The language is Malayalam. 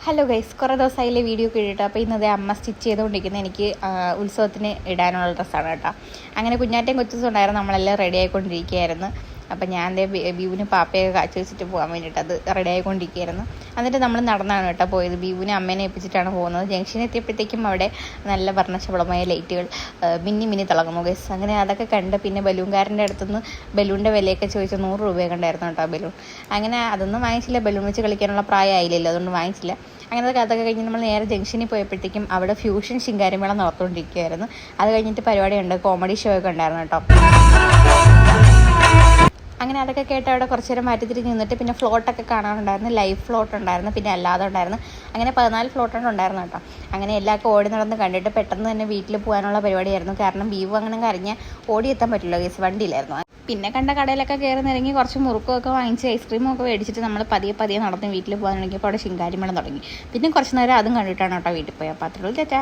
ഹലോ ഗൈസ്, കുറേ ദിവസമായില്ലേ വീഡിയോ കേട്ടോ. അപ്പോൾ ഇന്നത് അമ്മ സ്റ്റിച്ച് ചെയ്തുകൊണ്ടിരിക്കുന്നത് എനിക്ക് ഉത്സവത്തിന് ഇടാനുള്ള ഡ്രസ്സാണ് കേട്ടോ. അങ്ങനെ കുഞ്ഞാറ്റയും കൊച്ചും ഉണ്ടായിരുന്നു, നമ്മളെല്ലാം റെഡി ആയിക്കൊണ്ടിരിക്കുകയായിരുന്നു. അപ്പം ഞാൻ ബീവിന് പാപ്പയൊക്കെ കാച്ചു വെച്ചിട്ട് പോകാൻ വേണ്ടിയിട്ട് അത് റെഡി ആയിക്കൊണ്ടിരിക്കുകയായിരുന്നു. എന്നിട്ട് നമ്മൾ നടന്നാണ് കേട്ടോ പോയത്. ബീവിനെ അമ്മേനെ ഏൽപ്പിച്ചിട്ടാണ് പോകുന്നത്. ജംഗ്ഷനിൽ എത്തിയപ്പോഴത്തേക്കും അവിടെ നല്ല വർണ്ണശബളമായ ലൈറ്റുകൾ മിന്നി തിളങ്ങുന്നു ഗൈസ്. അങ്ങനെ അതൊക്കെ കണ്ട് പിന്നെ ബലൂൺകാരൻ്റെ അടുത്തുനിന്ന് ബലൂണിൻ്റെ വിലയൊക്കെ ചോദിച്ച് 100 രൂപയൊക്കെ ഉണ്ടായിരുന്നു കേട്ടോ ബലൂൺ. അങ്ങനെ അതൊന്നും വാങ്ങിച്ചില്ല, ബലൂൺ വെച്ച് കളിക്കാനുള്ള പ്രായമായില്ലല്ലോ, അതുകൊണ്ട് വാങ്ങിച്ചില്ല. അങ്ങനത്തെ അതൊക്കെ കഴിഞ്ഞ് നമ്മൾ നേരെ ജംഗ്ഷനിൽ പോയപ്പോഴത്തേക്കും അവിടെ ഫ്യൂഷൻ ശിങ്കാരിമേള നടത്തുകൊണ്ടിരിക്കുകയായിരുന്നു. അത് കഴിഞ്ഞിട്ട് പരിപാടിയുണ്ട്, കോമഡി ഷോ ഒക്കെ ഉണ്ടായിരുന്നു കേട്ടോ. അങ്ങനെ അതൊക്കെ കേട്ട് അവിടെ കുറച്ച് നേരം മാറ്റി തിരിഞ്ഞ് നിന്നിട്ട് പിന്നെ ഫ്ലോട്ടൊക്കെ കാണാനുണ്ടായിരുന്നു. ലൈവ് ഫ്ലോട്ട് ഉണ്ടായിരുന്നു, പിന്നെ അല്ലാതെ ഉണ്ടായിരുന്നു. അങ്ങനെ 14 ഫ്ലോട്ടാണ് ഉണ്ടായിരുന്നു കേട്ടോ. അങ്ങനെ എല്ലാവർക്കും ഓടി നടന്ന് കണ്ടിട്ട് പെട്ടെന്ന് തന്നെ വീട്ടിൽ പോകാനുള്ള പരിപാടിയായിരുന്നു. കാരണം ബീവ് അങ്ങനെ കരഞ്ഞ് ഓടിയെത്താൻ പറ്റില്ല കേസ്, വണ്ടിയിലായിരുന്നു. പിന്നെ കണ്ട കടയിലൊക്കെ കയറി നിറങ്ങി കുറച്ച് മുറുക്കമൊക്കെ വാങ്ങിച്ച് ഐസ്ക്രീമൊക്കെ മേടിച്ചിട്ട് നമ്മൾ പതിയെ നടന്ന് വീട്ടിൽ പോകാൻ തുടങ്ങിയപ്പോൾ അവിടെ ശിങ്കാരിമേളം തുടങ്ങി. പിന്നെ കുറച്ച് നേരം അതും കണ്ടിട്ടാണ് കേട്ടോ വീട്ടിൽ പോയത്. അപ്പോൾ അത്രയുള്ളൂ ചേച്ചാ.